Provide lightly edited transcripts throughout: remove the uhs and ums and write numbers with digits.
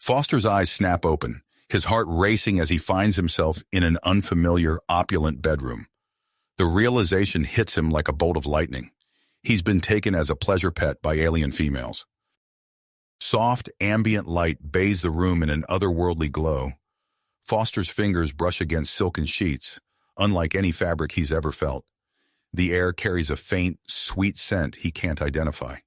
Foster's eyes snap open, his heart racing as he finds himself in an unfamiliar, opulent bedroom. The realization hits him like a bolt of lightning. He's been taken as a pleasure pet by alien females. Soft, ambient light bathes the room in an otherworldly glow. Foster's fingers brush against silken sheets, unlike any fabric he's ever felt. The air carries a faint, sweet scent he can't identify.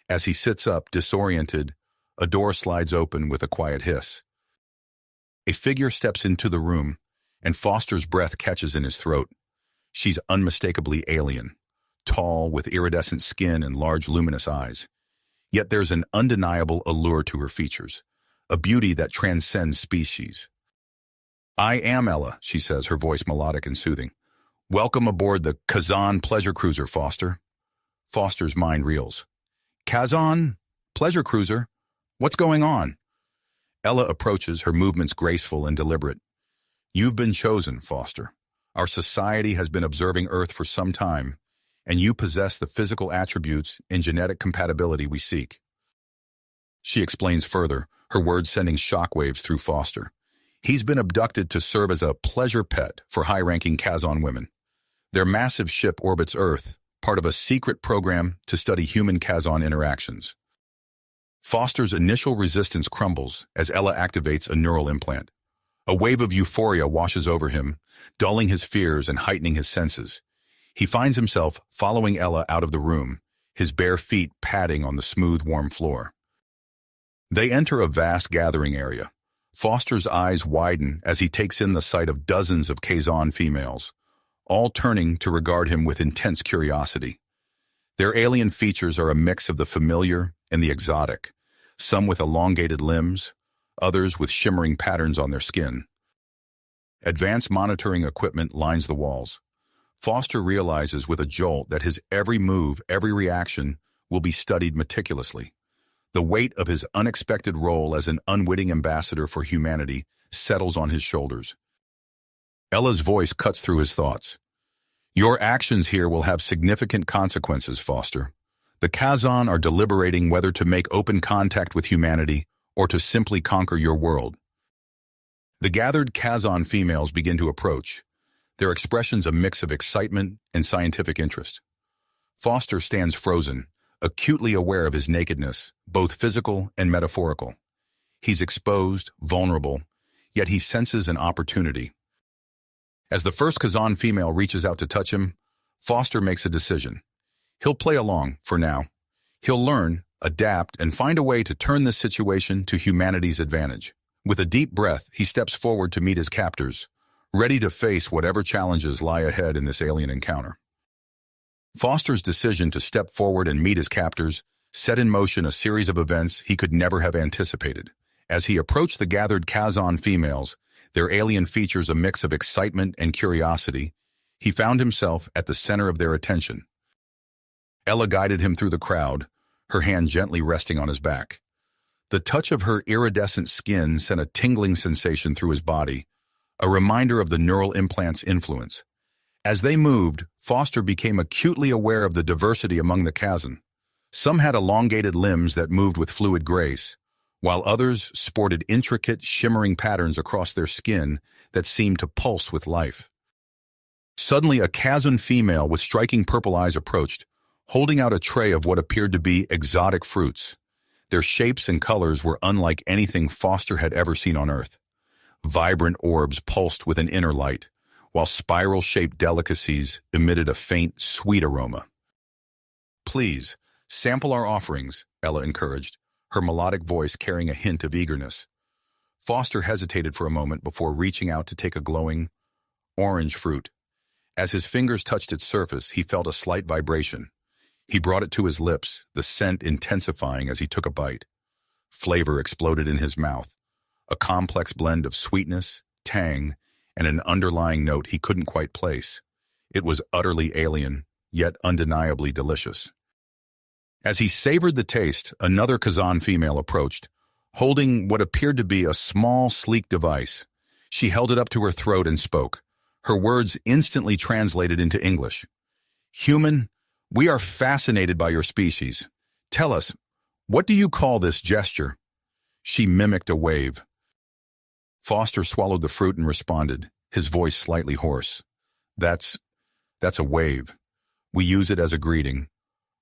As he sits up, disoriented, a door slides open with a quiet hiss. A figure steps into the room, and Foster's breath catches in his throat. She's unmistakably alien, tall, with iridescent skin and large luminous eyes. Yet there's an undeniable allure to her features, a beauty that transcends species. "I am Ella," she says, her voice melodic and soothing. "Welcome aboard the Kazon pleasure cruiser, Foster." Foster's mind reels. "Kazon? Pleasure cruiser? What's going on?" Ella approaches, her movements graceful and deliberate. "You've been chosen, Foster. Our society has been observing Earth for some time, and you possess the physical attributes and genetic compatibility we seek." She explains further, her words sending shockwaves through Foster. He's been abducted to serve as a pleasure pet for high-ranking Kazon women. Their massive ship orbits Earth, part of a secret program to study human-Kazon interactions. Foster's initial resistance crumbles as Ella activates a neural implant. A wave of euphoria washes over him, dulling his fears and heightening his senses. He finds himself following Ella out of the room, his bare feet padding on the smooth, warm floor. They enter a vast gathering area. Foster's eyes widen as he takes in the sight of dozens of Kazon females, all turning to regard him with intense curiosity. Their alien features are a mix of the familiar and the exotic, some with elongated limbs, others with shimmering patterns on their skin. Advanced monitoring equipment lines the walls. Foster realizes with a jolt that his every move, every reaction, will be studied meticulously. The weight of his unexpected role as an unwitting ambassador for humanity settles on his shoulders. Ella's voice cuts through his thoughts. "Your actions here will have significant consequences, Foster. The Kazon are deliberating whether to make open contact with humanity or to simply conquer your world." The gathered Kazon females begin to approach, their expressions a mix of excitement and scientific interest. Foster stands frozen, acutely aware of his nakedness, both physical and metaphorical. He's exposed, vulnerable, yet he senses an opportunity. As the first Kazon female reaches out to touch him, Foster makes a decision. He'll play along, for now. He'll learn, adapt, and find a way to turn this situation to humanity's advantage. With a deep breath, he steps forward to meet his captors, ready to face whatever challenges lie ahead in this alien encounter. Foster's decision to step forward and meet his captors set in motion a series of events he could never have anticipated. As he approached the gathered Kazon females, their alien features a mix of excitement and curiosity, he found himself at the center of their attention. Ella guided him through the crowd, her hand gently resting on his back. The touch of her iridescent skin sent a tingling sensation through his body, a reminder of the neural implant's influence. As they moved, Foster became acutely aware of the diversity among the Kazon. Some had elongated limbs that moved with fluid grace, while others sported intricate, shimmering patterns across their skin that seemed to pulse with life. Suddenly, a Kazon female with striking purple eyes approached, holding out a tray of what appeared to be exotic fruits. Their shapes and colors were unlike anything Foster had ever seen on Earth. Vibrant orbs pulsed with an inner light, while spiral-shaped delicacies emitted a faint, sweet aroma. "Please, sample our offerings," Ella encouraged, her melodic voice carrying a hint of eagerness. Foster hesitated for a moment before reaching out to take a glowing, orange fruit. As his fingers touched its surface, he felt a slight vibration. He brought it to his lips, the scent intensifying as he took a bite. Flavor exploded in his mouth, a complex blend of sweetness, tang, and an underlying note he couldn't quite place. It was utterly alien, yet undeniably delicious. As he savored the taste, another Kazon female approached, holding what appeared to be a small, sleek device. She held it up to her throat and spoke. Her words instantly translated into English. "Human, we are fascinated by your species. Tell us, what do you call this gesture?" She mimicked a wave. Foster swallowed the fruit and responded, his voice slightly hoarse. That's a wave. We use it as a greeting,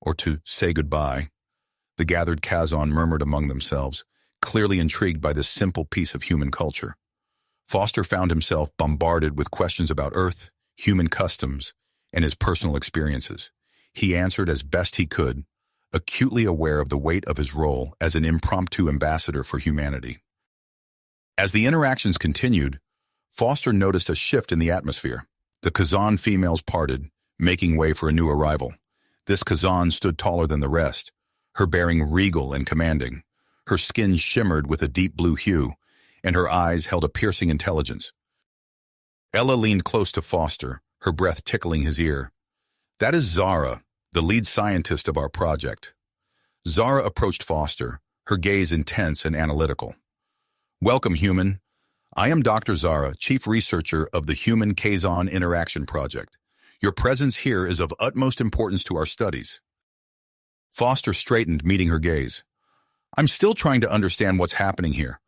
or to say goodbye. The gathered Kazon murmured among themselves, clearly intrigued by this simple piece of human culture. Foster found himself bombarded with questions about Earth, human customs, and his personal experiences. He answered as best he could, acutely aware of the weight of his role as an impromptu ambassador for humanity. As the interactions continued, Foster noticed a shift in the atmosphere. The Kazon females parted, making way for a new arrival. This Kazon stood taller than the rest, her bearing regal and commanding. Her skin shimmered with a deep blue hue, and her eyes held a piercing intelligence. Ella leaned close to Foster, her breath tickling his ear. That is Zara, the lead scientist of our project. Zara approached Foster, her gaze intense and analytical. Welcome, human. I am Dr. Zara, chief researcher of the Human Kazon Interaction Project. Your presence here is of utmost importance to our studies. Foster straightened, meeting her gaze. I'm still trying to understand what's happening here.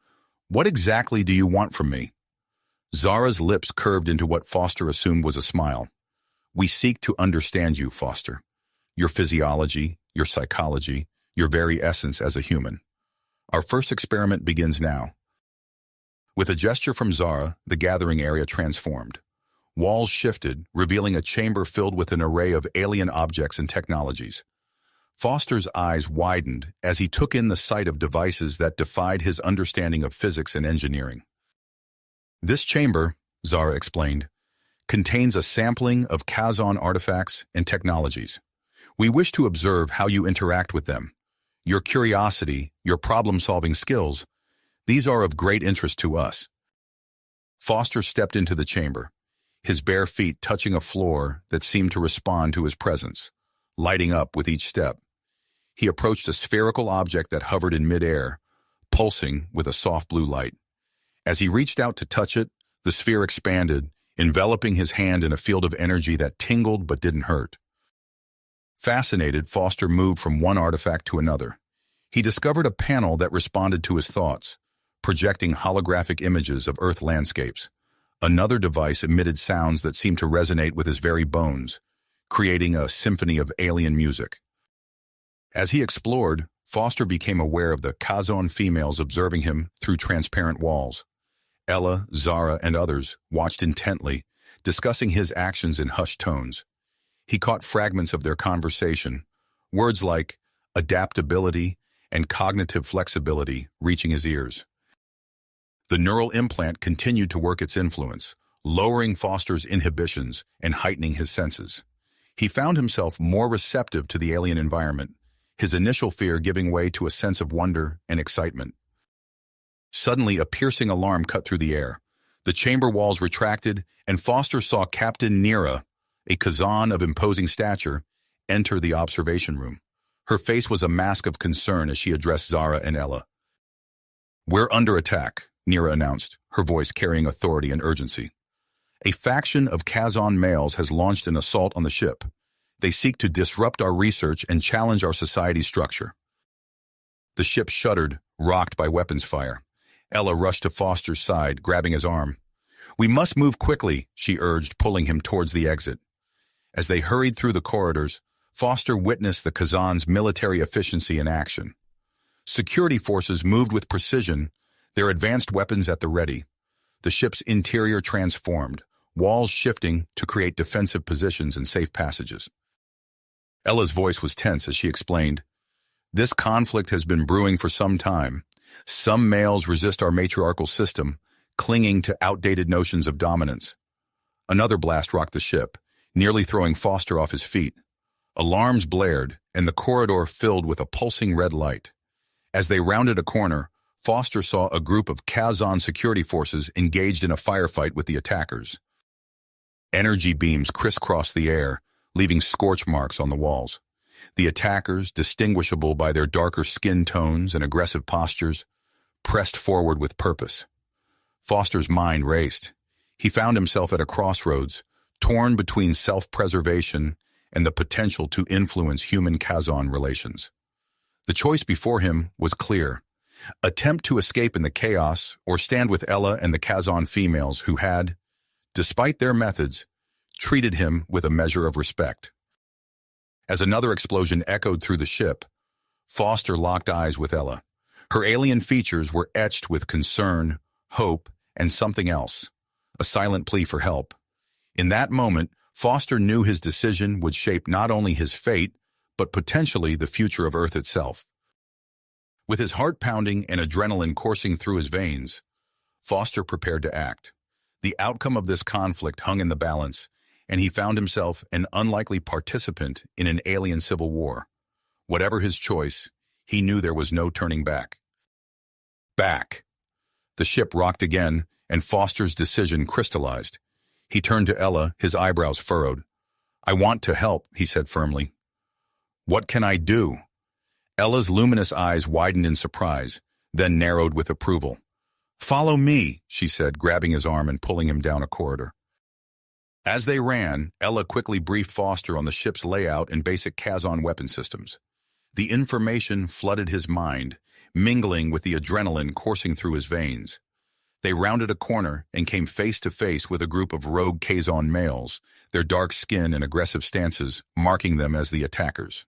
What exactly do you want from me? Zara's lips curved into what Foster assumed was a smile. We seek to understand you, Foster. Your physiology, your psychology, your very essence as a human. Our first experiment begins now. With a gesture from Zara, the gathering area transformed. Walls shifted, revealing a chamber filled with an array of alien objects and technologies. Foster's eyes widened as he took in the sight of devices that defied his understanding of physics and engineering. This chamber, Zara explained, contains a sampling of Kazon artifacts and technologies. We wish to observe how you interact with them. Your curiosity, your problem-solving skills, these are of great interest to us. Foster stepped into the chamber, his bare feet touching a floor that seemed to respond to his presence, lighting up with each step. He approached a spherical object that hovered in midair, pulsing with a soft blue light. As he reached out to touch it, the sphere expanded, enveloping his hand in a field of energy that tingled but didn't hurt. Fascinated, Foster moved from one artifact to another. He discovered a panel that responded to his thoughts, projecting holographic images of Earth landscapes. Another device emitted sounds that seemed to resonate with his very bones, creating a symphony of alien music. As he explored, Foster became aware of the Kazon females observing him through transparent walls. Ella, Zara, and others watched intently, discussing his actions in hushed tones. He caught fragments of their conversation, words like adaptability and cognitive flexibility reaching his ears. The neural implant continued to work its influence, lowering Foster's inhibitions and heightening his senses. He found himself more receptive to the alien environment, his initial fear giving way to a sense of wonder and excitement. Suddenly, a piercing alarm cut through the air. The chamber walls retracted, and Foster saw Captain Nira, a Kazon of imposing stature, enter the observation room. Her face was a mask of concern as she addressed Zara and Ella. "We're under attack," Nira announced, her voice carrying authority and urgency. "A faction of Kazon males has launched an assault on the ship. They seek to disrupt our research and challenge our society's structure." The ship shuddered, rocked by weapons fire. Ella rushed to Foster's side, grabbing his arm. "We must move quickly," she urged, pulling him towards the exit. As they hurried through the corridors, Foster witnessed the Kazon's military efficiency in action. Security forces moved with precision, their advanced weapons at the ready. The ship's interior transformed, walls shifting to create defensive positions and safe passages. Ella's voice was tense as she explained, "This conflict has been brewing for some time. Some males resist our matriarchal system, clinging to outdated notions of dominance." Another blast rocked the ship, nearly throwing Foster off his feet. Alarms blared, and the corridor filled with a pulsing red light. As they rounded a corner, Foster saw a group of Kazon security forces engaged in a firefight with the attackers. Energy beams crisscrossed the air, leaving scorch marks on the walls. The attackers, distinguishable by their darker skin tones and aggressive postures, pressed forward with purpose. Foster's mind raced. He found himself at a crossroads, torn between self-preservation and the potential to influence human-Kazon relations. The choice before him was clear: attempt to escape in the chaos, or stand with Ella and the Kazon females who had, despite their methods, treated him with a measure of respect. As another explosion echoed through the ship, Foster locked eyes with Ella. Her alien features were etched with concern, hope, and something else, a silent plea for help. In that moment, Foster knew his decision would shape not only his fate, but potentially the future of Earth itself. With his heart pounding and adrenaline coursing through his veins, Foster prepared to act. The outcome of this conflict hung in the balance, and he found himself an unlikely participant in an alien civil war. Whatever his choice, he knew there was no turning back. Back. The ship rocked again, and Foster's decision crystallized. He turned to Ella, his eyebrows furrowed. "I want to help," he said firmly. "What can I do?" Ella's luminous eyes widened in surprise, then narrowed with approval. "Follow me," she said, grabbing his arm and pulling him down a corridor. As they ran, Ella quickly briefed Foster on the ship's layout and basic Kazon weapon systems. The information flooded his mind, mingling with the adrenaline coursing through his veins. They rounded a corner and came face to face with a group of rogue Kazon males, their dark skin and aggressive stances marking them as the attackers.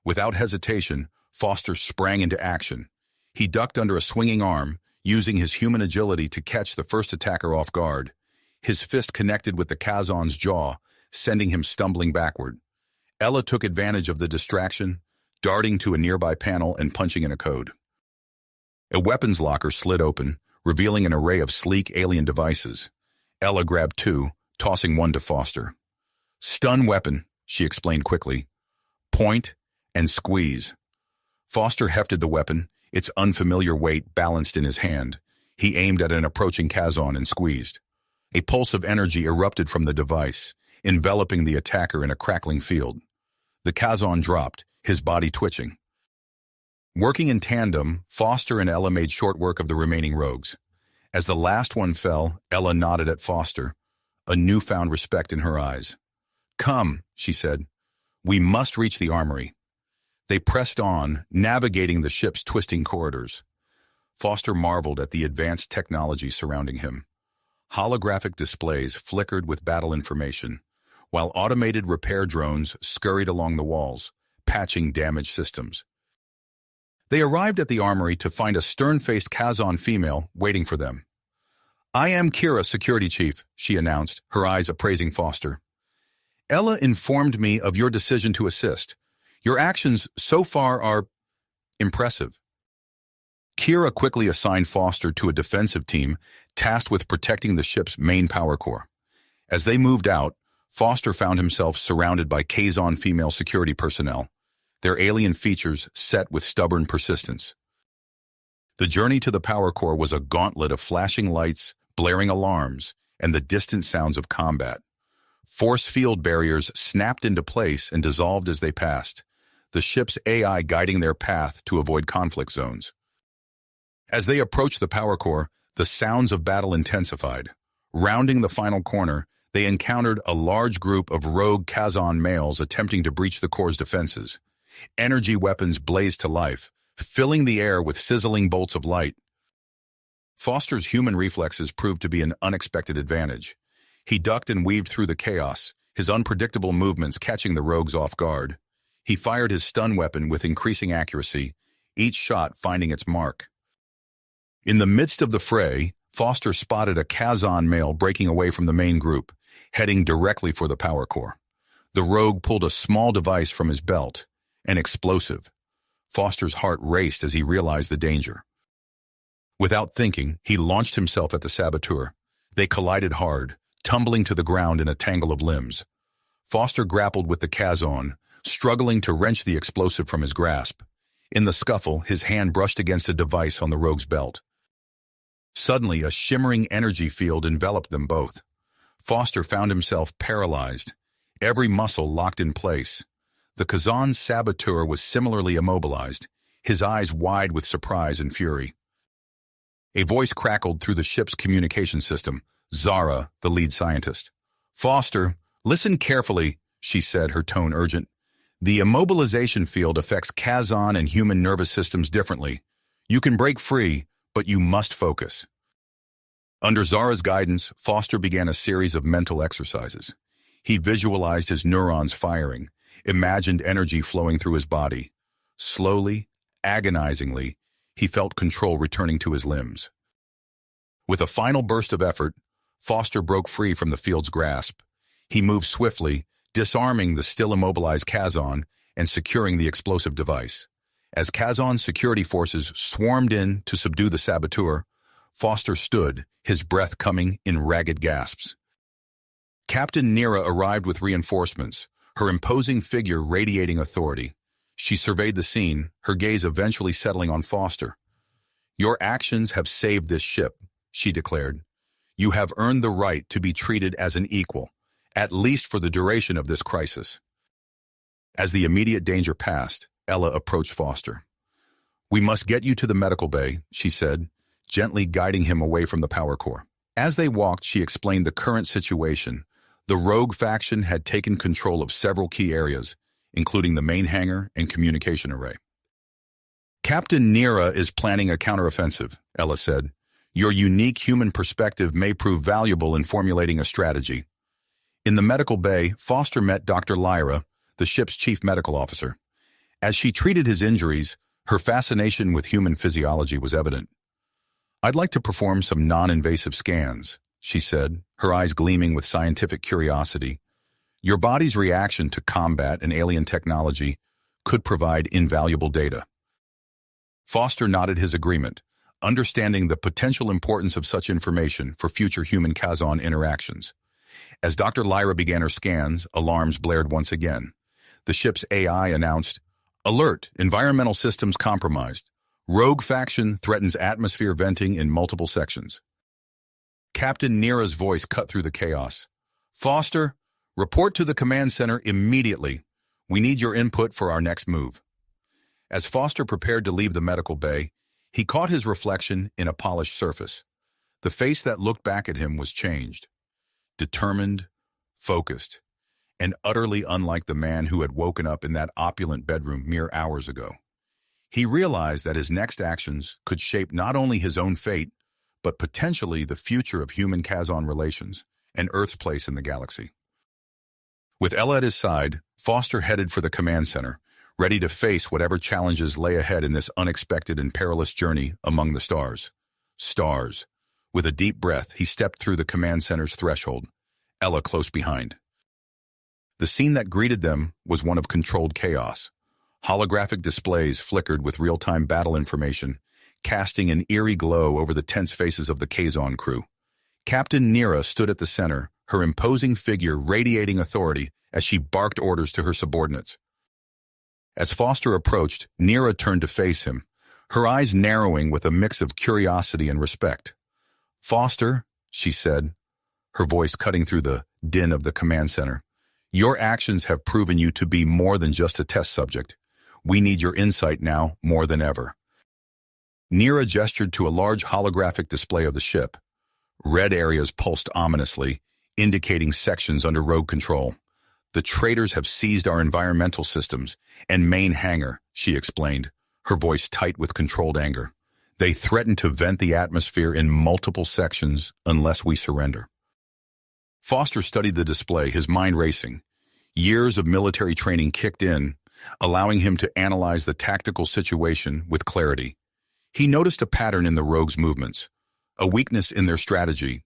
Without hesitation, Foster sprang into action. He ducked under a swinging arm, using his human agility to catch the first attacker off guard. His fist connected with the Kazon's jaw, sending him stumbling backward. Ella took advantage of the distraction, darting to a nearby panel and punching in a code. A weapons locker slid open, revealing an array of sleek alien devices. Ella grabbed two, tossing one to Foster. "Stun weapon," she explained quickly. "Point and squeeze." Foster hefted the weapon, its unfamiliar weight balanced in his hand. He aimed at an approaching Kazon and squeezed. A pulse of energy erupted from the device, enveloping the attacker in a crackling field. The Kazon dropped, his body twitching. Working in tandem, Foster and Ella made short work of the remaining rogues. As the last one fell, Ella nodded at Foster, a newfound respect in her eyes. "Come," she said. "We must reach the armory." They pressed on, navigating the ship's twisting corridors. Foster marveled at the advanced technology surrounding him. Holographic displays flickered with battle information, while automated repair drones scurried along the walls, patching damaged systems. They arrived at the armory to find a stern-faced Kazon female waiting for them. "I am Kira, security chief," she announced, her eyes appraising Foster. "Ella informed me of your decision to assist. Your actions so far are impressive." Kira quickly assigned Foster to a defensive team tasked with protecting the ship's main power core. As they moved out, Foster found himself surrounded by Kazon female security personnel, their alien features set with stubborn persistence. The journey to the power core was a gauntlet of flashing lights, blaring alarms, and the distant sounds of combat. Force field barriers snapped into place and dissolved as they passed, the ship's AI guiding their path to avoid conflict zones. As they approached the power core, the sounds of battle intensified. Rounding the final corner, they encountered a large group of rogue Kazon males attempting to breach the core's defenses. Energy weapons blazed to life, filling the air with sizzling bolts of light. Foster's human reflexes proved to be an unexpected advantage. He ducked and weaved through the chaos, his unpredictable movements catching the rogues off guard. He fired his stun weapon with increasing accuracy, each shot finding its mark. In the midst of the fray, Foster spotted a Kazon male breaking away from the main group, heading directly for the power core. The rogue pulled a small device from his belt, an explosive. Foster's heart raced as he realized the danger. Without thinking, he launched himself at the saboteur. They collided hard, tumbling to the ground in a tangle of limbs. Foster grappled with the Kazon, struggling to wrench the explosive from his grasp. In the scuffle, his hand brushed against a device on the rogue's belt. Suddenly, a shimmering energy field enveloped them both. Foster found himself paralyzed, every muscle locked in place. The Kazon saboteur was similarly immobilized, his eyes wide with surprise and fury. A voice crackled through the ship's communication system, Zara, the lead scientist. "Foster, listen carefully," she said, her tone urgent. "The immobilization field affects Kazon and human nervous systems differently. You can break free, but you must focus. Under Zara's guidance, Foster began a series of mental exercises. He visualized his neurons firing, imagined energy flowing through his body. Slowly, agonizingly, he felt control returning to his limbs. With a final burst of effort, Foster broke free from the field's grasp. He moved swiftly, disarming the still immobilized Kazon and securing the explosive device. As Kazon's security forces swarmed in to subdue the saboteur, Foster stood, his breath coming in ragged gasps. Captain Nira arrived with reinforcements, her imposing figure radiating authority. She surveyed the scene, her gaze eventually settling on Foster. "Your actions have saved this ship," she declared. "You have earned the right to be treated as an equal, at least for the duration of this crisis." As the immediate danger passed, Ella approached Foster. "We must get you to the medical bay," she said, gently guiding him away from the power core. As they walked, she explained the current situation. The rogue faction had taken control of several key areas, including the main hangar and communication array. "Captain Nira is planning a counteroffensive," Ella said. "Your unique human perspective may prove valuable in formulating a strategy." In the medical bay, Foster met Dr. Lyra, the ship's chief medical officer. As she treated his injuries, her fascination with human physiology was evident. "I'd like to perform some non-invasive scans," she said, her eyes gleaming with scientific curiosity. "Your body's reaction to combat and alien technology could provide invaluable data." Foster nodded his agreement, understanding the potential importance of such information for future human-Kazon interactions. As Dr. Lyra began her scans, alarms blared once again. The ship's AI announced, "Alert! Environmental systems compromised. Rogue faction threatens atmosphere venting in multiple sections." Captain Nira's voice cut through the chaos. "Foster, report to the command center immediately. We need your input for our next move." As Foster prepared to leave the medical bay, he caught his reflection in a polished surface. The face that looked back at him was changed. Determined, focused, and utterly unlike the man who had woken up in that opulent bedroom mere hours ago. He realized that his next actions could shape not only his own fate, but potentially the future of human-Kazon relations and Earth's place in the galaxy. With Ella at his side, Foster headed for the command center, ready to face whatever challenges lay ahead in this unexpected and perilous journey among the stars. Stars. With a deep breath, he stepped through the command center's threshold, Ella close behind. The scene that greeted them was one of controlled chaos. Holographic displays flickered with real-time battle information, casting an eerie glow over the tense faces of the Kazon crew. Captain Nira stood at the center, her imposing figure radiating authority as she barked orders to her subordinates. As Foster approached, Nira turned to face him, her eyes narrowing with a mix of curiosity and respect. "Foster," she said, her voice cutting through the din of the command center, "your actions have proven you to be more than just a test subject. We need your insight now more than ever." Nira gestured to a large holographic display of the ship. Red areas pulsed ominously, indicating sections under rogue control. "The traitors have seized our environmental systems and main hangar," she explained, her voice tight with controlled anger. "They threaten to vent the atmosphere in multiple sections unless we surrender." Foster studied the display, his mind racing. Years of military training kicked in, allowing him to analyze the tactical situation with clarity. He noticed a pattern in the rogues' movements, a weakness in their strategy.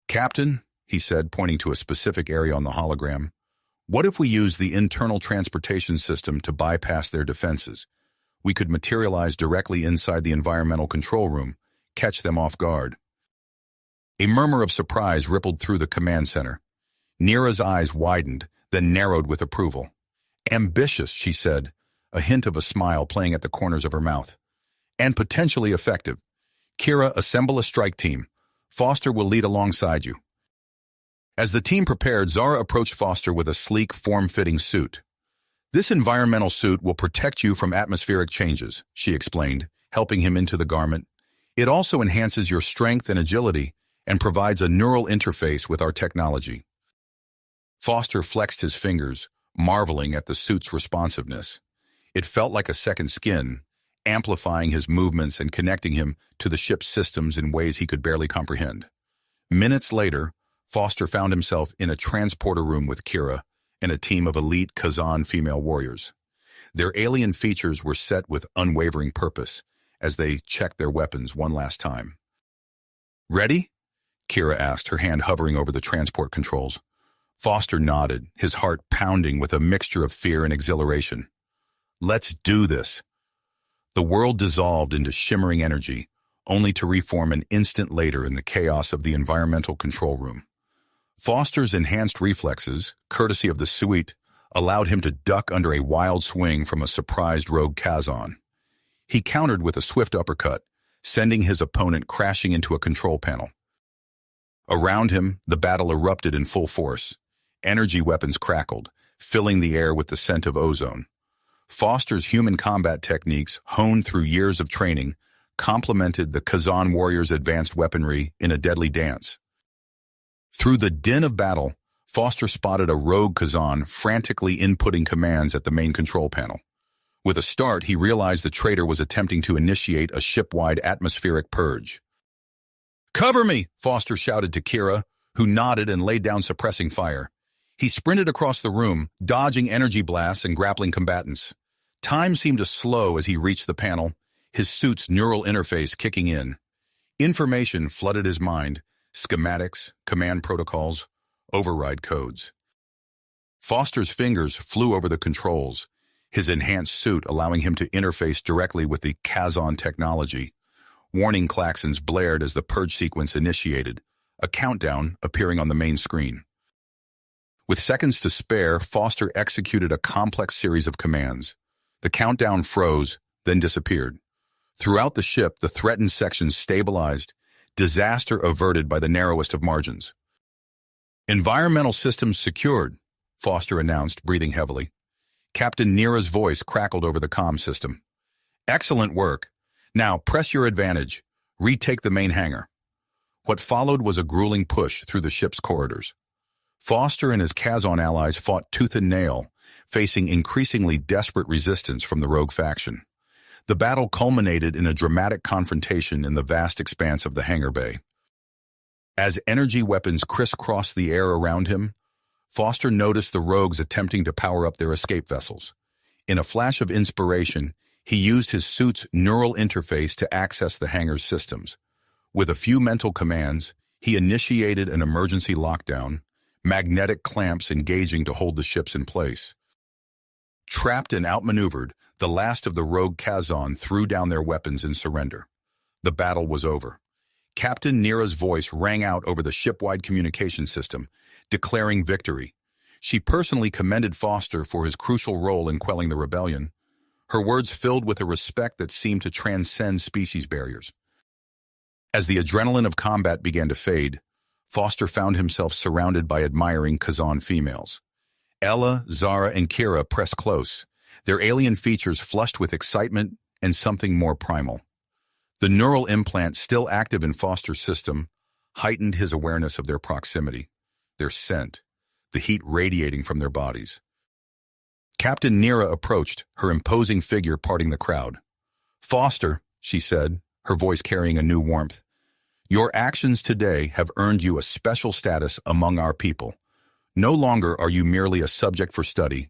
"Captain," he said, pointing to a specific area on the hologram, "what if we use the internal transportation system to bypass their defenses? We could materialize directly inside the environmental control room, catch them off guard." A murmur of surprise rippled through the command center. Nira's eyes widened, then narrowed with approval. "Ambitious," she said, a hint of a smile playing at the corners of her mouth. "And potentially effective. Kira, assemble a strike team. Foster will lead alongside you." As the team prepared, Zara approached Foster with a sleek, form-fitting suit. "This environmental suit will protect you from atmospheric changes," she explained, helping him into the garment. "It also enhances your strength and agility and provides a neural interface with our technology." Foster flexed his fingers, marveling at the suit's responsiveness. It felt like a second skin, amplifying his movements and connecting him to the ship's systems in ways he could barely comprehend. Minutes later, Foster found himself in a transporter room with Kira and a team of elite Kazon female warriors. Their alien features were set with unwavering purpose as they checked their weapons one last time. "Ready?" Kira asked, her hand hovering over the transport controls. Foster nodded, his heart pounding with a mixture of fear and exhilaration. "Let's do this." The world dissolved into shimmering energy, only to reform an instant later in the chaos of the environmental control room. Foster's enhanced reflexes, courtesy of the suite, allowed him to duck under a wild swing from a surprised rogue Kazon. He countered with a swift uppercut, sending his opponent crashing into a control panel. Around him, the battle erupted in full force. Energy weapons crackled, filling the air with the scent of ozone. Foster's human combat techniques, honed through years of training, complemented the Kazon warriors' advanced weaponry in a deadly dance. Through the din of battle, Foster spotted a rogue Kazon frantically inputting commands at the main control panel. With a start, he realized the traitor was attempting to initiate a ship-wide atmospheric purge. "Cover me!" Foster shouted to Kira, who nodded and laid down suppressing fire. He sprinted across the room, dodging energy blasts and grappling combatants. Time seemed to slow as he reached the panel, his suit's neural interface kicking in. Information flooded his mind: schematics, command protocols, override codes. Foster's fingers flew over the controls, his enhanced suit allowing him to interface directly with the Kazon technology. Warning klaxons blared as the purge sequence initiated, a countdown appearing on the main screen. With seconds to spare, Foster executed a complex series of commands. The countdown froze, then disappeared. Throughout the ship, the threatened sections stabilized, disaster averted by the narrowest of margins. "Environmental systems secured," Foster announced, breathing heavily. Captain Nira's voice crackled over the comm system. "Excellent work. Now press your advantage. Retake the main hangar." What followed was a grueling push through the ship's corridors. Foster and his Kazon allies fought tooth and nail, facing increasingly desperate resistance from the rogue faction. The battle culminated in a dramatic confrontation in the vast expanse of the hangar bay. As energy weapons crisscrossed the air around him, Foster noticed the rogues attempting to power up their escape vessels. In a flash of inspiration, he used his suit's neural interface to access the hangar's systems. With a few mental commands, he initiated an emergency lockdown, magnetic clamps engaging to hold the ships in place. Trapped and outmaneuvered, the last of the rogue Kazon threw down their weapons in surrender. The battle was over. Captain Nira's voice rang out over the ship-wide communication system, declaring victory. She personally commended Foster for his crucial role in quelling the rebellion, her words filled with a respect that seemed to transcend species barriers. As the adrenaline of combat began to fade, Foster found himself surrounded by admiring Kazon females. Ella, Zara, and Kira pressed close, their alien features flushed with excitement and something more primal. The neural implant still active in Foster's system heightened his awareness of their proximity, their scent, the heat radiating from their bodies. Captain Nira approached, her imposing figure parting the crowd. "Foster," she said, her voice carrying a new warmth, "your actions today have earned you a special status among our people. No longer are you merely a subject for study.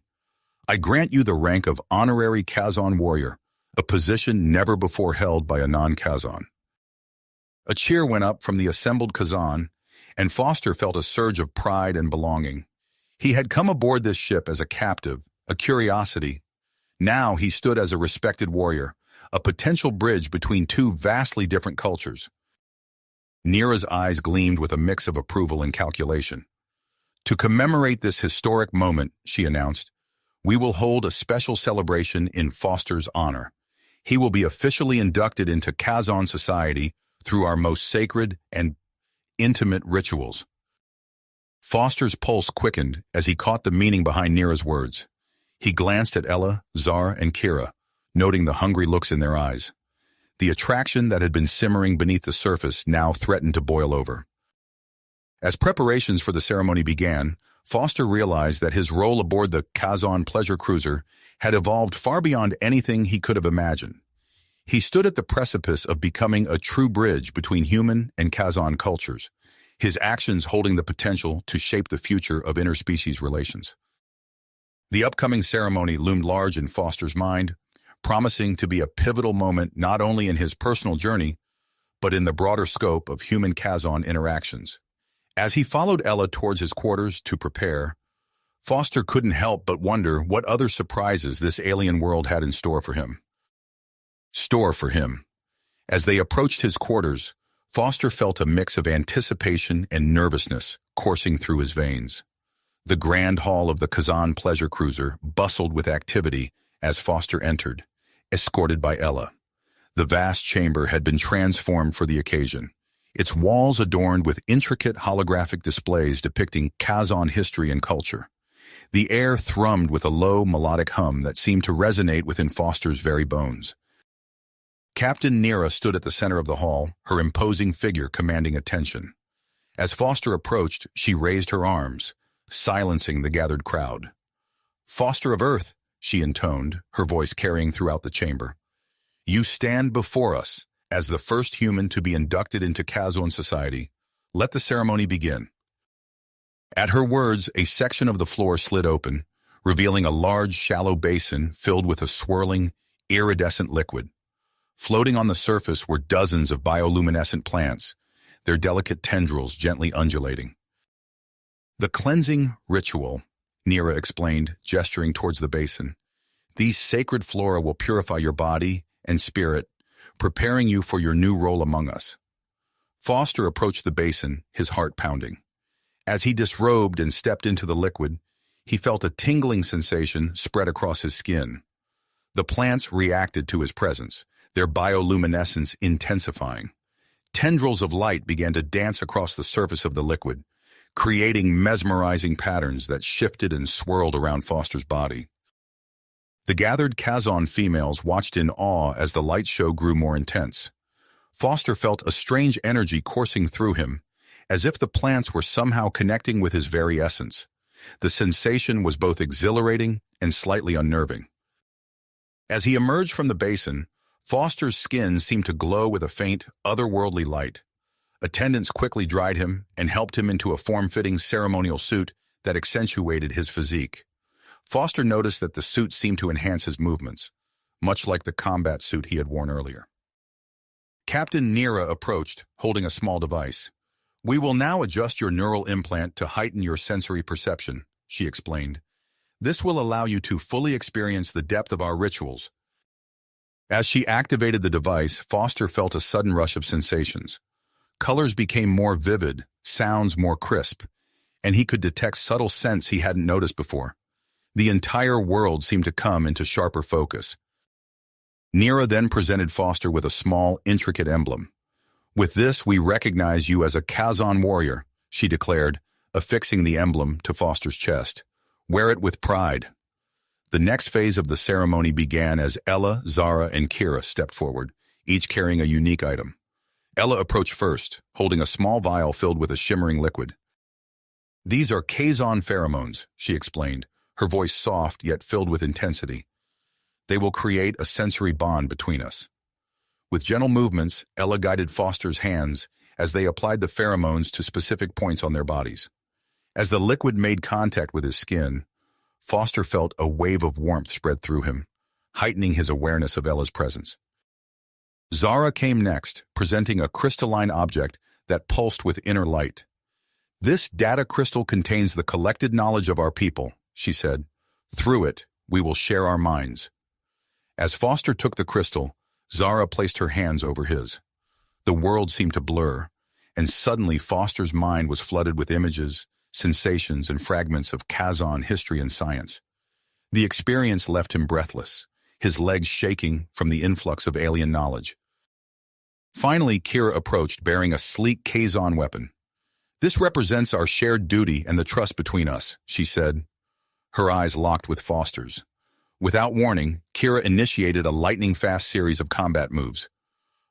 I grant you the rank of Honorary Kazon Warrior, a position never before held by a non-Kazon." A cheer went up from the assembled Kazon, and Foster felt a surge of pride and belonging. He had come aboard this ship as a captive, a curiosity. Now he stood as a respected warrior, a potential bridge between two vastly different cultures. Nira's eyes gleamed with a mix of approval and calculation. "To commemorate this historic moment," she announced, "we will hold a special celebration in Foster's honor. He will be officially inducted into Kazon society through our most sacred and intimate rituals." Foster's pulse quickened as he caught the meaning behind Nira's words. He glanced at Ella, Zara, and Kira, noting the hungry looks in their eyes. The attraction that had been simmering beneath the surface now threatened to boil over. As preparations for the ceremony began, Foster realized that his role aboard the Kazon pleasure cruiser had evolved far beyond anything he could have imagined. He stood at the precipice of becoming a true bridge between human and Kazon cultures, his actions holding the potential to shape the future of interspecies relations. The upcoming ceremony loomed large in Foster's mind, promising to be a pivotal moment not only in his personal journey, but in the broader scope of human-Kazon interactions. As he followed Ella towards his quarters to prepare, Foster couldn't help but wonder what other surprises this alien world had in store for him. As they approached his quarters, Foster felt a mix of anticipation and nervousness coursing through his veins. The grand hall of the Kazon pleasure cruiser bustled with activity as Foster entered, escorted by Ella. The vast chamber had been transformed for the occasion, its walls adorned with intricate holographic displays depicting Kazon history and culture. The air thrummed with a low, melodic hum that seemed to resonate within Foster's very bones. Captain Nira stood at the center of the hall, her imposing figure commanding attention. As Foster approached, she raised her arms, silencing the gathered crowd. "Foster of Earth," she intoned, her voice carrying throughout the chamber. "You stand before us as the first human to be inducted into Kazon society. Let the ceremony begin." At her words, a section of the floor slid open, revealing a large, shallow basin filled with a swirling, iridescent liquid. Floating on the surface were dozens of bioluminescent plants, their delicate tendrils gently undulating. "The cleansing ritual," Nira explained, gesturing towards the basin. "These sacred flora will purify your body and spirit, preparing you for your new role among us." Foster approached the basin, his heart pounding. As he disrobed and stepped into the liquid, he felt a tingling sensation spread across his skin. The plants reacted to his presence, their bioluminescence intensifying. Tendrils of light began to dance across the surface of the liquid, creating mesmerizing patterns that shifted and swirled around Foster's body. The gathered Kazon females watched in awe as the light show grew more intense. Foster felt a strange energy coursing through him, as if the plants were somehow connecting with his very essence. The sensation was both exhilarating and slightly unnerving. As he emerged from the basin, Foster's skin seemed to glow with a faint, otherworldly light. Attendants quickly dried him and helped him into a form-fitting ceremonial suit that accentuated his physique. Foster noticed that the suit seemed to enhance his movements, much like the combat suit he had worn earlier. Captain Nira approached, holding a small device. "We will now adjust your neural implant to heighten your sensory perception," she explained. "This will allow you to fully experience the depth of our rituals." As she activated the device, Foster felt a sudden rush of sensations. Colors became more vivid, sounds more crisp, and he could detect subtle scents he hadn't noticed before. The entire world seemed to come into sharper focus. Nira then presented Foster with a small, intricate emblem. "With this, we recognize you as a Kazon warrior," she declared, affixing the emblem to Foster's chest. "Wear it with pride." The next phase of the ceremony began as Ella, Zara, and Kira stepped forward, each carrying a unique item. Ella approached first, holding a small vial filled with a shimmering liquid. "These are Kazon pheromones," she explained, her voice soft yet filled with intensity. "They will create a sensory bond between us." With gentle movements, Ella guided Foster's hands as they applied the pheromones to specific points on their bodies. As the liquid made contact with his skin, Foster felt a wave of warmth spread through him, heightening his awareness of Ella's presence. Zara came next, presenting a crystalline object that pulsed with inner light. "This data crystal contains the collected knowledge of our people," she said. "Through it, we will share our minds." As Foster took the crystal, Zara placed her hands over his. The world seemed to blur, and suddenly Foster's mind was flooded with images, sensations, and fragments of Kazon history and science. The experience left him breathless, his legs shaking from the influx of alien knowledge. Finally, Kira approached, bearing a sleek Kazon weapon. "This represents our shared duty and the trust between us," she said. Her eyes locked with Foster's. Without warning, Kira initiated a lightning-fast series of combat moves.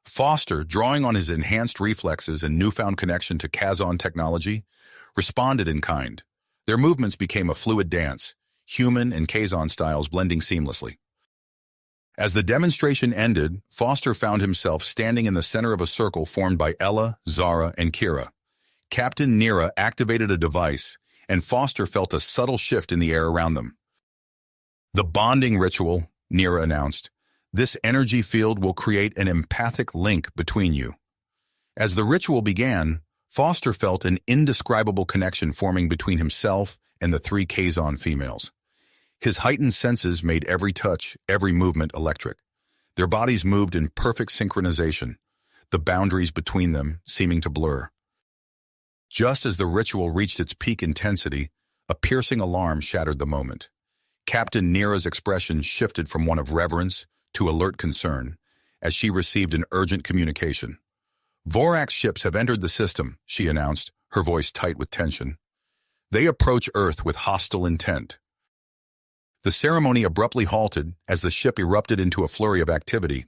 Foster, drawing on his enhanced reflexes and newfound connection to Kazon technology, responded in kind. Their movements became a fluid dance, human and Kazon styles blending seamlessly. As the demonstration ended, Foster found himself standing in the center of a circle formed by Ella, Zara, and Kira. Captain Nira activated a device, and Foster felt a subtle shift in the air around them. "The bonding ritual," Nira announced. "This energy field will create an empathic link between you." As the ritual began, Foster felt an indescribable connection forming between himself and the three Kazon females. His heightened senses made every touch, every movement electric. Their bodies moved in perfect synchronization, the boundaries between them seeming to blur. Just as the ritual reached its peak intensity, a piercing alarm shattered the moment. Captain Nira's expression shifted from one of reverence to alert concern as she received an urgent communication. "Vorax ships have entered the system," she announced, her voice tight with tension. "They approach Earth with hostile intent." The ceremony abruptly halted as the ship erupted into a flurry of activity.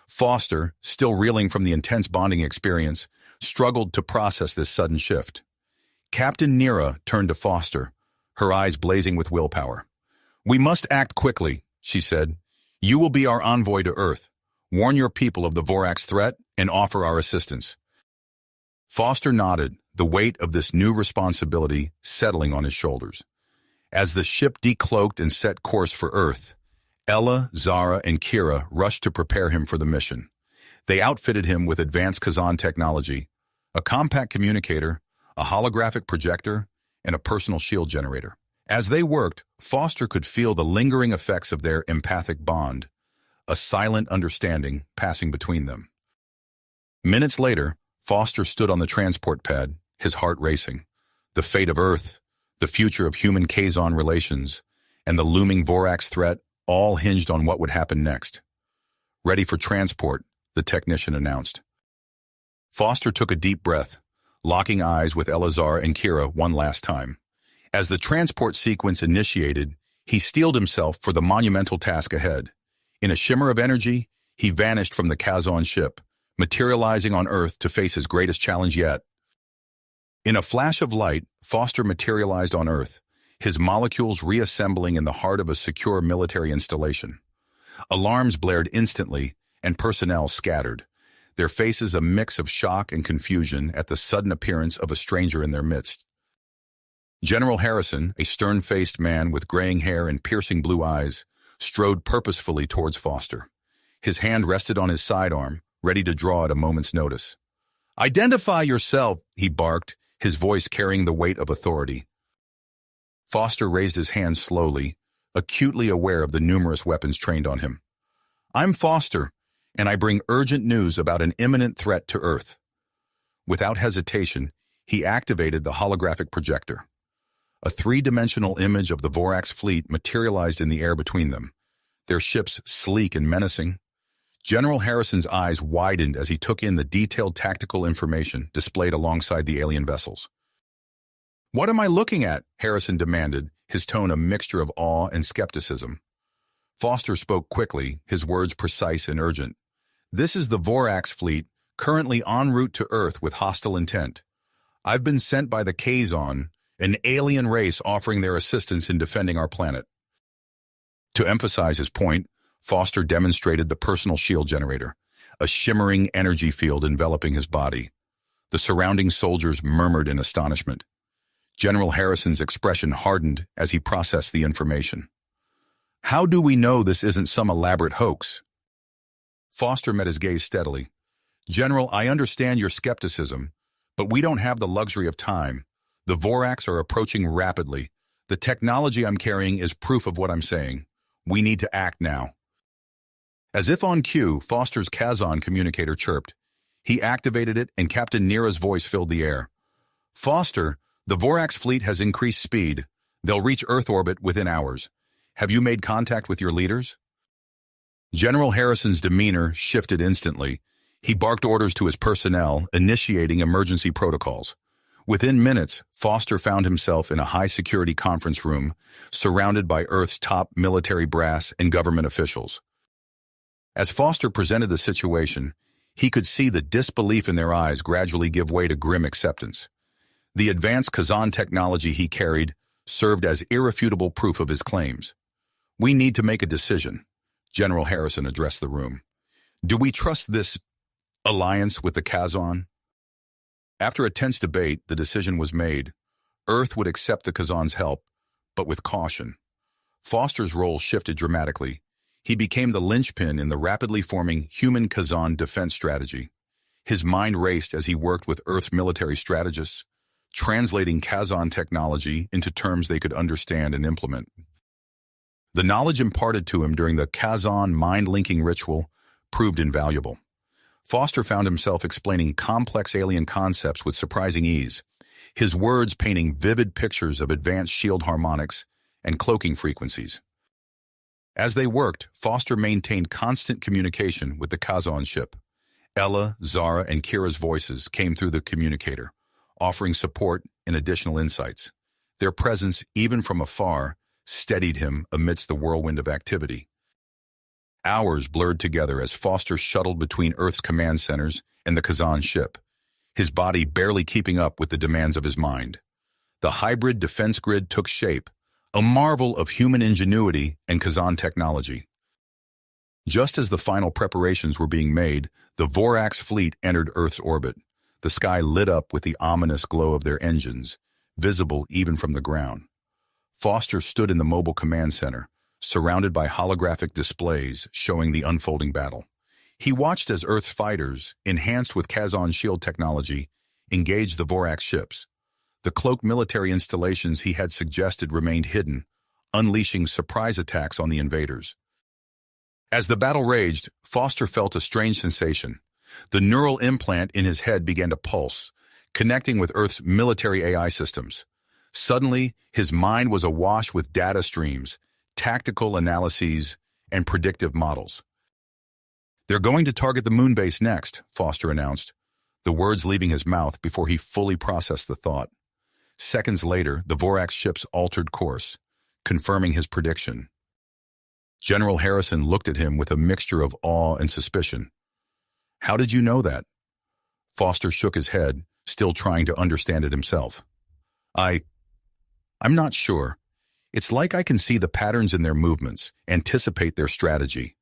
Foster, still reeling from the intense bonding experience, struggled to process this sudden shift. Captain Nira turned to Foster, her eyes blazing with willpower. "We must act quickly," she said. "You will be our envoy to Earth. Warn your people of the Vorax threat and offer our assistance." Foster nodded, the weight of this new responsibility settling on his shoulders. As the ship decloaked and set course for Earth, Ella, Zara, and Kira rushed to prepare him for the mission. They outfitted him with advanced Kazon technology, a compact communicator, a holographic projector, and a personal shield generator. As they worked, Foster could feel the lingering effects of their empathic bond, a silent understanding passing between them. Minutes later, Foster stood on the transport pad, his heart racing. The fate of Earth, the future of human-Kazon relations, and the looming Vorax threat all hinged on what would happen next. "Ready for transport," the technician announced. Foster took a deep breath, locking eyes with Elazar and Kira one last time. As the transport sequence initiated, he steeled himself for the monumental task ahead. In a shimmer of energy, he vanished from the Kazon ship, materializing on Earth to face his greatest challenge yet. In a flash of light, Foster materialized on Earth, his molecules reassembling in the heart of a secure military installation. Alarms blared instantly, and personnel scattered, their faces a mix of shock and confusion at the sudden appearance of a stranger in their midst. General Harrison, a stern-faced man with graying hair and piercing blue eyes, strode purposefully towards Foster. His hand rested on his sidearm, ready to draw at a moment's notice. "Identify yourself," he barked, his voice carrying the weight of authority. Foster raised his hand slowly, acutely aware of the numerous weapons trained on him. "I'm Foster, and I bring urgent news about an imminent threat to Earth." Without hesitation, he activated the holographic projector. A three-dimensional image of the Vorax fleet materialized in the air between them, their ships sleek and menacing. General Harrison's eyes widened as he took in the detailed tactical information displayed alongside the alien vessels. "What am I looking at?" Harrison demanded, his tone a mixture of awe and skepticism. Foster spoke quickly, his words precise and urgent. "This is the Vorax fleet, currently en route to Earth with hostile intent. I've been sent by the Kazon, an alien race offering their assistance in defending our planet." To emphasize his point, Foster demonstrated the personal shield generator, a shimmering energy field enveloping his body. The surrounding soldiers murmured in astonishment. General Harrison's expression hardened as he processed the information. "How do we know this isn't some elaborate hoax?" Foster met his gaze steadily. "General, I understand your skepticism, but we don't have the luxury of time. The Vorax are approaching rapidly. The technology I'm carrying is proof of what I'm saying. We need to act now." As if on cue, Foster's Kazon communicator chirped. He activated it, and Captain Nira's voice filled the air. "Foster, the Vorax fleet has increased speed. They'll reach Earth orbit within hours. Have you made contact with your leaders?" General Harrison's demeanor shifted instantly. He barked orders to his personnel, initiating emergency protocols. Within minutes, Foster found himself in a high-security conference room, surrounded by Earth's top military brass and government officials. As Foster presented the situation, he could see the disbelief in their eyes gradually give way to grim acceptance. The advanced Kazon technology he carried served as irrefutable proof of his claims. "We need to make a decision," General Harrison addressed the room. Do we trust this alliance with the Kazon? After a tense debate, the decision was made. Earth would accept the Kazon's help, but with caution. Foster's role shifted dramatically. He became the linchpin in the rapidly forming human Kazon defense strategy. His mind raced as he worked with Earth's military strategists, translating Kazon technology into terms they could understand and implement. The knowledge imparted to him during the Kazon mind-linking ritual proved invaluable. Foster found himself explaining complex alien concepts with surprising ease, his words painting vivid pictures of advanced shield harmonics and cloaking frequencies. As they worked, Foster maintained constant communication with the Kazon ship. Ella, Zara, and Kira's voices came through the communicator, offering support and additional insights. Their presence, even from afar, steadied him amidst the whirlwind of activity. Hours blurred together as Foster shuttled between Earth's command centers and the Kazon ship, his body barely keeping up with the demands of his mind. The hybrid defense grid took shape, a marvel of human ingenuity and Kazon technology. Just as the final preparations were being made, the Vorax fleet entered Earth's orbit. The sky lit up with the ominous glow of their engines, visible even from the ground. Foster stood in the mobile command center, surrounded by holographic displays showing the unfolding battle. He watched as Earth's fighters, enhanced with Kazon shield technology, engaged the Vorax ships. The cloaked military installations he had suggested remained hidden, unleashing surprise attacks on the invaders. As the battle raged, Foster felt a strange sensation. The neural implant in his head began to pulse, connecting with Earth's military AI systems. Suddenly, his mind was awash with data streams, tactical analyses, and predictive models. "They're going to target the moon base next," Foster announced, the words leaving his mouth before he fully processed the thought. Seconds later, the Vorax ships altered course, confirming his prediction. General Harrison looked at him with a mixture of awe and suspicion. "How did you know that?" Foster shook his head, still trying to understand it himself. I'm not sure. It's like I can see the patterns in their movements, anticipate their strategy."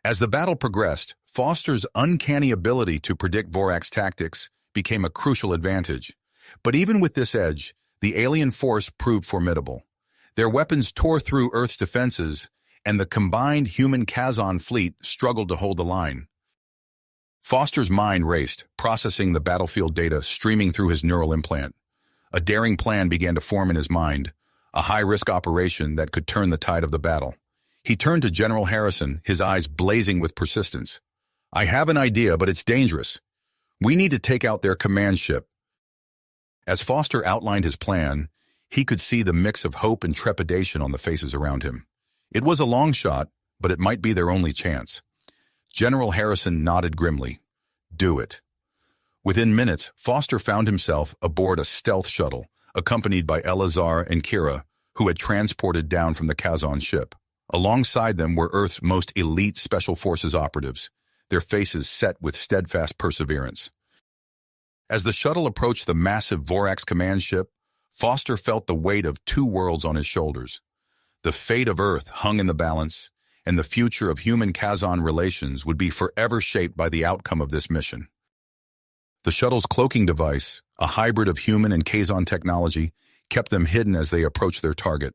As the battle progressed, Foster's uncanny ability to predict Vorax tactics became a crucial advantage. But even with this edge, the alien force proved formidable. Their weapons tore through Earth's defenses, and the combined human Kazon fleet struggled to hold the line. Foster's mind raced, processing the battlefield data streaming through his neural implant. A daring plan began to form in his mind, a high-risk operation that could turn the tide of the battle. He turned to General Harrison, his eyes blazing with persistence. "I have an idea, but it's dangerous. We need to take out their command ship." As Foster outlined his plan, he could see the mix of hope and trepidation on the faces around him. It was a long shot, but it might be their only chance. General Harrison nodded grimly. "Do it." Within minutes, Foster found himself aboard a stealth shuttle, accompanied by Eleazar and Kira, who had transported down from the Kazon ship. Alongside them were Earth's most elite Special Forces operatives, their faces set with steadfast perseverance. As the shuttle approached the massive Vorax command ship, Foster felt the weight of two worlds on his shoulders. The fate of Earth hung in the balance, and the future of human-Kazon relations would be forever shaped by the outcome of this mission. The shuttle's cloaking device, a hybrid of human and Kazon technology, kept them hidden as they approached their target.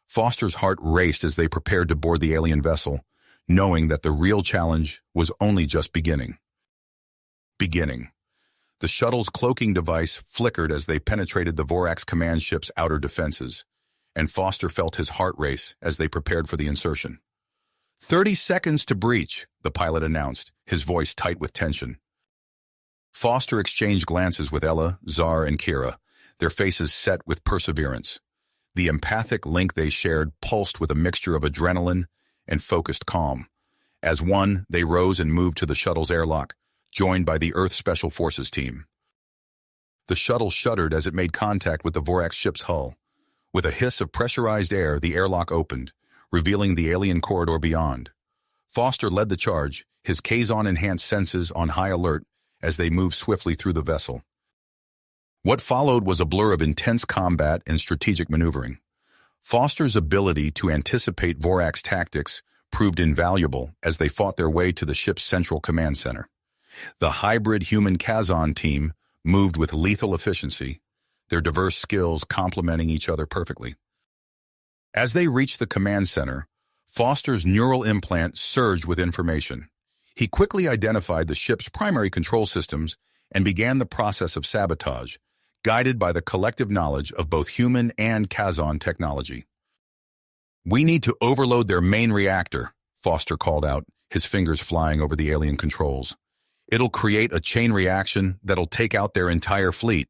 Foster's heart raced as they prepared to board the alien vessel, knowing that the real challenge was only just beginning. The shuttle's cloaking device flickered as they penetrated the Vorax command ship's outer defenses, and Foster felt his heart race as they prepared for the insertion. 30 seconds to breach, the pilot announced, his voice tight with tension. Foster exchanged glances with Ella, Zar, and Kira, their faces set with perseverance. The empathic link they shared pulsed with a mixture of adrenaline and focused calm. As one, they rose and moved to the shuttle's airlock, joined by the Earth Special Forces team. The shuttle shuddered as it made contact with the Vorax ship's hull. With a hiss of pressurized air, the airlock opened, revealing the alien corridor beyond. Foster led the charge, his Kazon-enhanced senses on high alert as they moved swiftly through the vessel. What followed was a blur of intense combat and strategic maneuvering. Foster's ability to anticipate Vorax tactics proved invaluable as they fought their way to the ship's central command center. The hybrid human Kazon team moved with lethal efficiency, their diverse skills complementing each other perfectly. As they reached the command center, Foster's neural implant surged with information. He quickly identified the ship's primary control systems and began the process of sabotage, guided by the collective knowledge of both human and Kazon technology. "We need to overload their main reactor," Foster called out, his fingers flying over the alien controls. "It'll create a chain reaction that'll take out their entire fleet."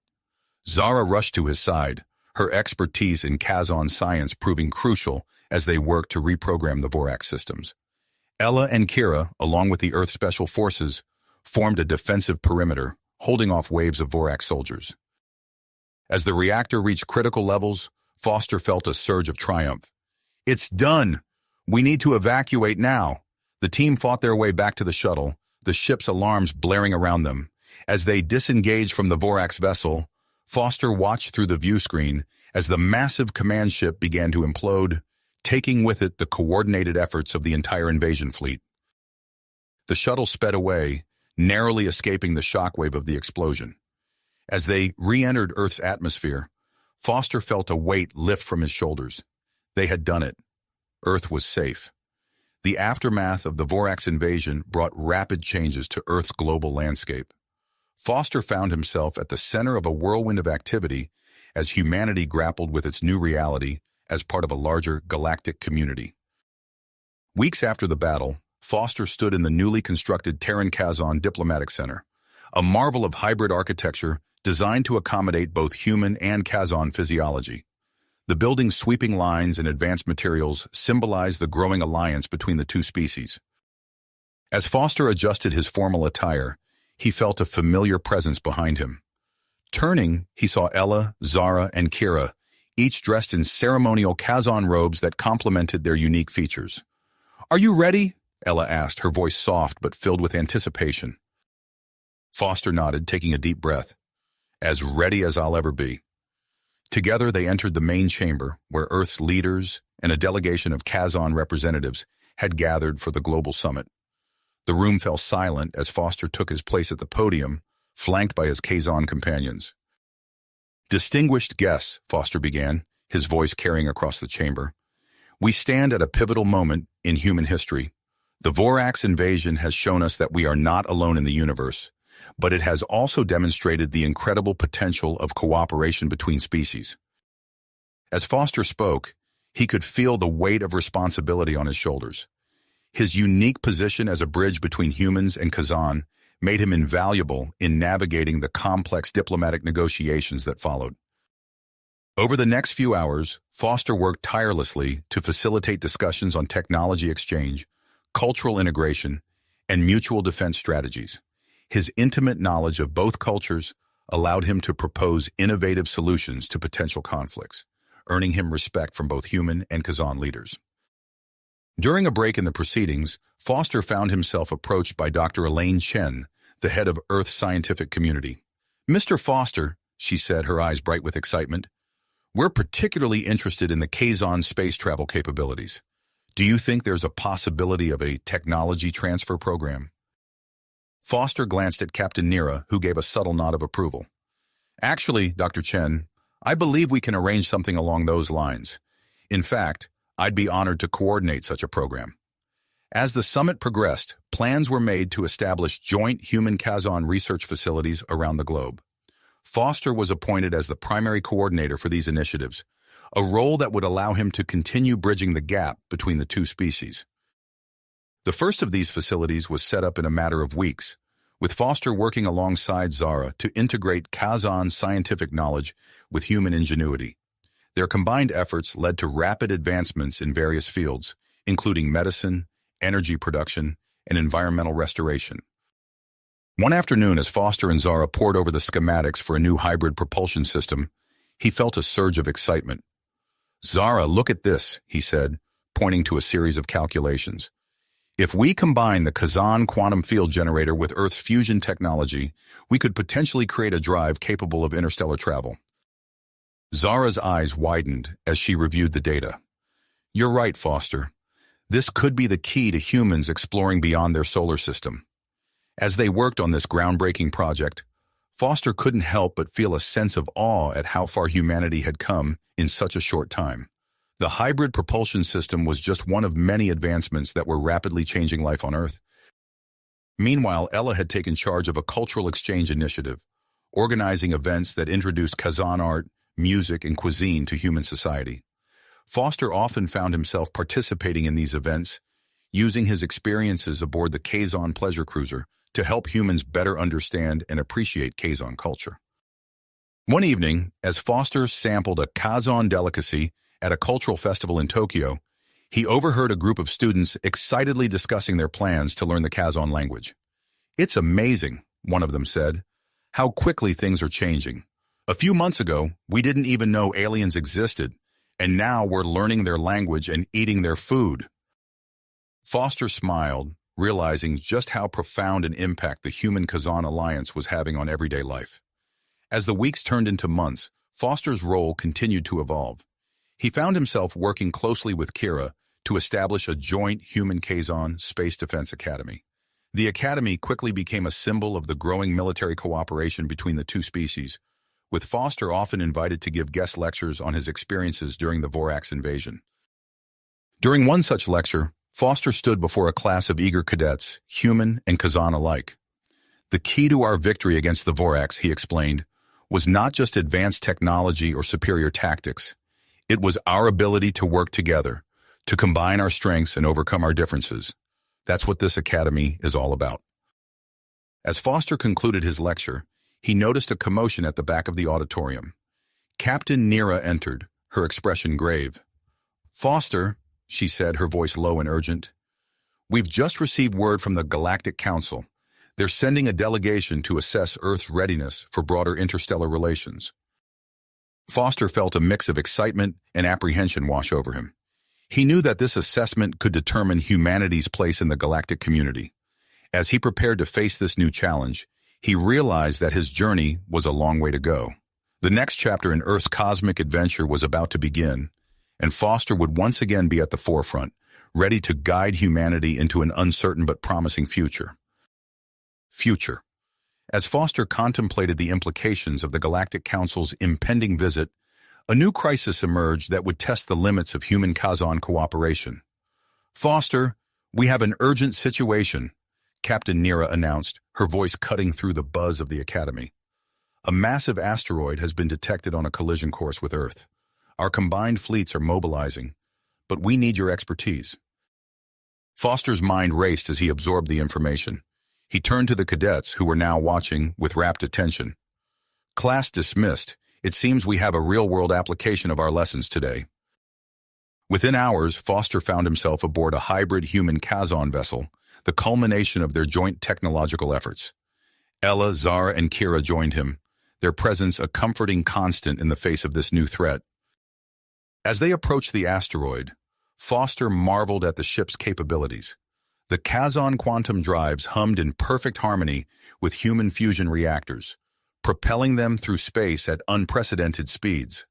Zara rushed to his side, her expertise in Kazon science proving crucial as they worked to reprogram the Vorax systems. Ella and Kira, along with the Earth Special Forces, formed a defensive perimeter, holding off waves of Vorax soldiers. As the reactor reached critical levels, Foster felt a surge of triumph. "It's done! We need to evacuate now." The team fought their way back to the shuttle, the ship's alarms blaring around them. As they disengaged from the Vorax vessel, Foster watched through the view screen as the massive command ship began to implode, taking with it the coordinated efforts of the entire invasion fleet. The shuttle sped away, narrowly escaping the shockwave of the explosion. As they re-entered Earth's atmosphere, Foster felt a weight lift from his shoulders. They had done it. Earth was safe. The aftermath of the Vorax invasion brought rapid changes to Earth's global landscape. Foster found himself at the center of a whirlwind of activity as humanity grappled with its new reality as part of a larger galactic community. Weeks after the battle, Foster stood in the newly constructed Terran Kazon Diplomatic Center, a marvel of hybrid architecture designed to accommodate both human and Kazon physiology. The building's sweeping lines and advanced materials symbolize the growing alliance between the two species. As Foster adjusted his formal attire, he felt a familiar presence behind him. Turning, he saw Ella, Zara, and Kira, each dressed in ceremonial Kazon robes that complemented their unique features. "Are you ready?" Ella asked, her voice soft but filled with anticipation. Foster nodded, taking a deep breath. "As ready as I'll ever be." Together they entered the main chamber, where Earth's leaders and a delegation of Kazon representatives had gathered for the global summit. The room fell silent as Foster took his place at the podium, flanked by his Kazon companions. "Distinguished guests," Foster began, his voice carrying across the chamber. "We stand at a pivotal moment in human history. The Vorax invasion has shown us that we are not alone in the universe, but it has also demonstrated the incredible potential of cooperation between species." As Foster spoke, he could feel the weight of responsibility on his shoulders. His unique position as a bridge between humans and Kazon made him invaluable in navigating the complex diplomatic negotiations that followed. Over the next few hours, Foster worked tirelessly to facilitate discussions on technology exchange, cultural integration, and mutual defense strategies. His intimate knowledge of both cultures allowed him to propose innovative solutions to potential conflicts, earning him respect from both human and Kazon leaders. During a break in the proceedings, Foster found himself approached by Dr. Elaine Chen, the head of Earth's scientific community. "Mr. Foster," she said, her eyes bright with excitement, "we're particularly interested in the Kazon space travel capabilities. Do you think there's a possibility of a technology transfer program?" Foster glanced at Captain Nira, who gave a subtle nod of approval. "Actually, Dr. Chen, I believe we can arrange something along those lines. In fact, I'd be honored to coordinate such a program." As the summit progressed, plans were made to establish joint human Kazon research facilities around the globe. Foster was appointed as the primary coordinator for these initiatives, a role that would allow him to continue bridging the gap between the two species. The first of these facilities was set up in a matter of weeks, with Foster working alongside Zara to integrate Kazon scientific knowledge with human ingenuity. Their combined efforts led to rapid advancements in various fields, including medicine, energy production, and environmental restoration. One afternoon, as Foster and Zara pored over the schematics for a new hybrid propulsion system, he felt a surge of excitement. "Zara, look at this," he said, pointing to a series of calculations. "If we combine the Kazon quantum field generator with Earth's fusion technology, we could potentially create a drive capable of interstellar travel." Zara's eyes widened as she reviewed the data. "You're right, Foster. This could be the key to humans exploring beyond their solar system. As they worked on this groundbreaking project, Foster couldn't help but feel a sense of awe at how far humanity had come in such a short time. The hybrid propulsion system was just one of many advancements that were rapidly changing life on Earth. Meanwhile, Ella had taken charge of a cultural exchange initiative, organizing events that introduced Kazon art, music, and cuisine to human society. Foster often found himself participating in these events, using his experiences aboard the Kazon pleasure cruiser to help humans better understand and appreciate Kazon culture. One evening, as Foster sampled a Kazon delicacy at a cultural festival in Tokyo, he overheard a group of students excitedly discussing their plans to learn the Kazon language. "It's amazing," one of them said, "how quickly things are changing. A few months ago, we didn't even know aliens existed, and now we're learning their language and eating their food." Foster smiled, realizing just how profound an impact the human-Kazon alliance was having on everyday life. As the weeks turned into months, Foster's role continued to evolve. He found himself working closely with Kira to establish a joint human-Kazon Space Defense Academy. The academy quickly became a symbol of the growing military cooperation between the two species, with Foster often invited to give guest lectures on his experiences during the Vorax invasion. During one such lecture, Foster stood before a class of eager cadets, human and Kazon alike. "The key to our victory against the Vorax," he explained, "was not just advanced technology or superior tactics. It was our ability to work together, to combine our strengths and overcome our differences. That's what this academy is all about." As Foster concluded his lecture, he noticed a commotion at the back of the auditorium. Captain Nira entered, her expression grave. "Foster," she said, her voice low and urgent, "we've just received word from the Galactic Council. They're sending a delegation to assess Earth's readiness for broader interstellar relations." Foster felt a mix of excitement and apprehension wash over him. He knew that this assessment could determine humanity's place in the galactic community. As he prepared to face this new challenge, he realized that his journey was a long way to go. The next chapter in Earth's cosmic adventure was about to begin, and Foster would once again be at the forefront, ready to guide humanity into an uncertain but promising future. As Foster contemplated the implications of the Galactic Council's impending visit, a new crisis emerged that would test the limits of human-Kazon cooperation. "Foster, we have an urgent situation," Captain Nira announced, her voice cutting through the buzz of the Academy. "A massive asteroid has been detected on a collision course with Earth. Our combined fleets are mobilizing, but we need your expertise." Foster's mind raced as he absorbed the information. He turned to the cadets, who were now watching with rapt attention. "Class dismissed. It seems we have a real-world application of our lessons today." Within hours, Foster found himself aboard a hybrid human-Kazon vessel, the culmination of their joint technological efforts. Ella, Zara, and Kira joined him, their presence a comforting constant in the face of this new threat. As they approached the asteroid, Foster marveled at the ship's capabilities. The Kazon quantum drives hummed in perfect harmony with human fusion reactors, propelling them through space at unprecedented speeds.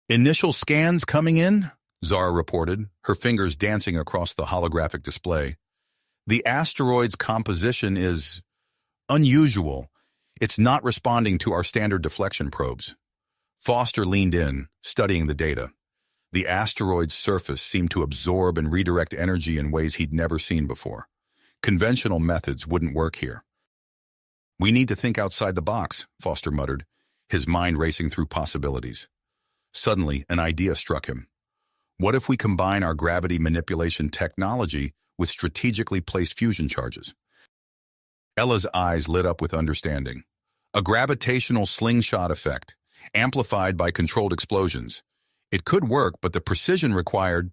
"Initial scans coming in," Zara reported, her fingers dancing across the holographic display. "The asteroid's composition is unusual. It's not responding to our standard deflection probes." Foster leaned in, studying the data. The asteroid's surface seemed to absorb and redirect energy in ways he'd never seen before. Conventional methods wouldn't work here. "We need to think outside the box," Foster muttered, his mind racing through possibilities. Suddenly, an idea struck him. What if we combine our gravity manipulation technology with strategically placed fusion charges? Ella's eyes lit up with understanding. A gravitational slingshot effect, amplified by controlled explosions. It could work, but the precision required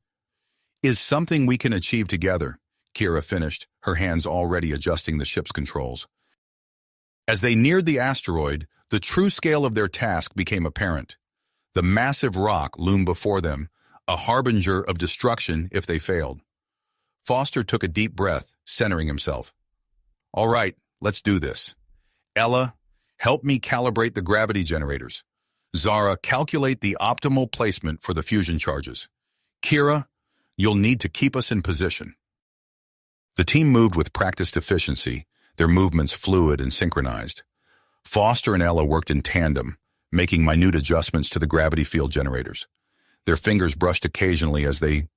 is something we can achieve together, Kira finished, her hands already adjusting the ship's controls. As they neared the asteroid, the true scale of their task became apparent. The massive rock loomed before them, a harbinger of destruction if they failed. Foster took a deep breath, centering himself. "All right, let's do this. Ella, help me calibrate the gravity generators. Zara, calculate the optimal placement for the fusion charges. Kira, You'll need to keep us in position. The team moved with practiced efficiency, their movements fluid and synchronized. Foster and Ella worked in tandem, making minute adjustments to the gravity field generators. Their fingers brushed occasionally as they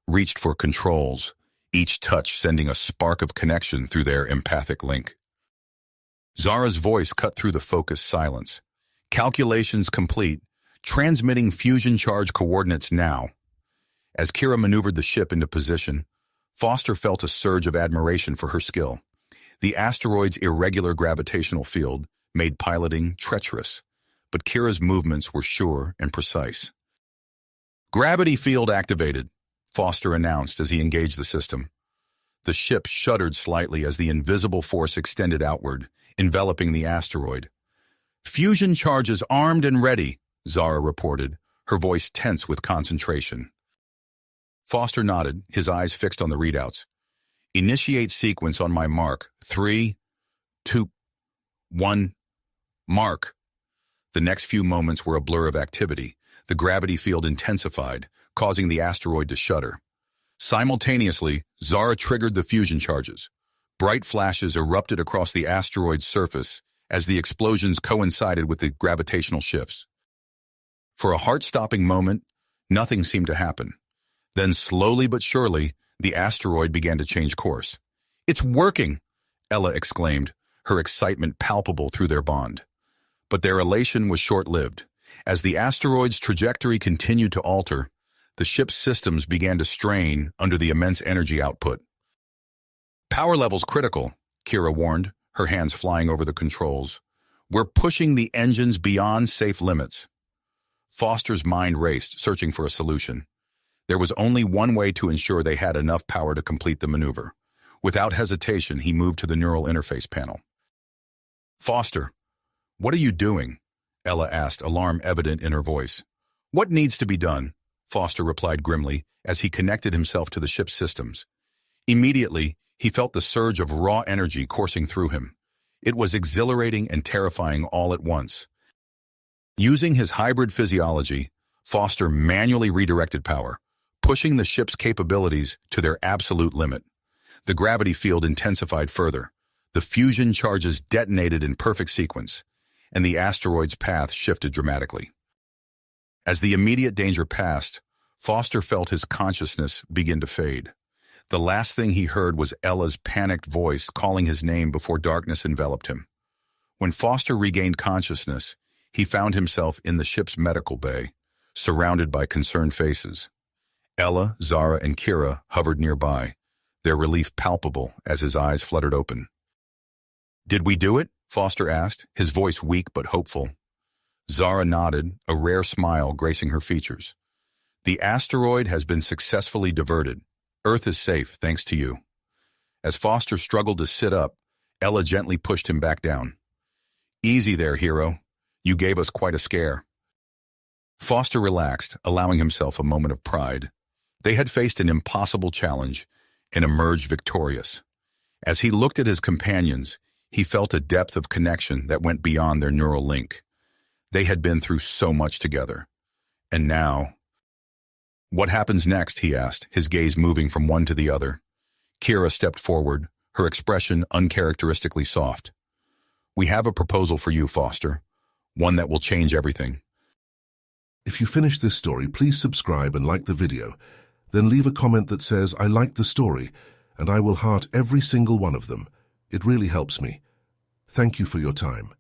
reached for controls, each touch sending a spark of connection through their empathic link. Zara's voice cut through the focused silence. Calculations complete, transmitting fusion charge coordinates now. As Kira maneuvered the ship into position, Foster felt a surge of admiration for her skill. The asteroid's irregular gravitational field made piloting treacherous, but Kira's movements were sure and precise. "Gravity field activated," Foster announced as he engaged the system. The ship shuddered slightly as the invisible force extended outward, enveloping the asteroid. "Fusion charges armed and ready," Zara reported, her voice tense with concentration. Foster nodded, his eyes fixed on the readouts. "Initiate sequence on my mark. 3, 2, 1, mark." The next few moments were a blur of activity. The gravity field intensified, causing the asteroid to shudder. Simultaneously, Zara triggered the fusion charges. Bright flashes erupted across the asteroid's surface as the explosions coincided with the gravitational shifts. For a heart-stopping moment, nothing seemed to happen. Then slowly but surely, the asteroid began to change course. "It's working!" Ella exclaimed, her excitement palpable through their bond. But their elation was short-lived. As the asteroid's trajectory continued to alter, the ship's systems began to strain under the immense energy output. "Power levels critical," Kira warned, her hands flying over the controls. "We're pushing the engines beyond safe limits." Foster's mind raced, searching for a solution. There was only one way to ensure they had enough power to complete the maneuver. Without hesitation, he moved to the neural interface panel. "Foster, what are you doing?" Ella asked, alarm evident in her voice. "What needs to be done?" Foster replied grimly as he connected himself to the ship's systems. Immediately, he felt the surge of raw energy coursing through him. It was exhilarating and terrifying all at once. Using his hybrid physiology, Foster manually redirected power, pushing the ship's capabilities to their absolute limit. The gravity field intensified further. The fusion charges detonated in perfect sequence, and the asteroid's path shifted dramatically. As the immediate danger passed, Foster felt his consciousness begin to fade. The last thing he heard was Ella's panicked voice calling his name before darkness enveloped him. When Foster regained consciousness, he found himself in the ship's medical bay, surrounded by concerned faces. Ella, Zara, and Kira hovered nearby, their relief palpable as his eyes fluttered open. "Did we do it?" Foster asked, his voice weak but hopeful. Zara nodded, a rare smile gracing her features. "The asteroid has been successfully diverted. Earth is safe, thanks to you." As Foster struggled to sit up, Ella gently pushed him back down. "Easy there, hero. You gave us quite a scare." Foster relaxed, allowing himself a moment of pride. They had faced an impossible challenge and emerged victorious. As he looked at his companions, he felt a depth of connection that went beyond their neural link. They had been through so much together. And now... "What happens next?" he asked, his gaze moving from one to the other. Kira stepped forward, her expression uncharacteristically soft. "We have a proposal for you, Foster. One that will change everything." If you finish this story, please subscribe and like the video. Then leave a comment that says, "I liked the story," and I will heart every single one of them. It really helps me. Thank you for your time.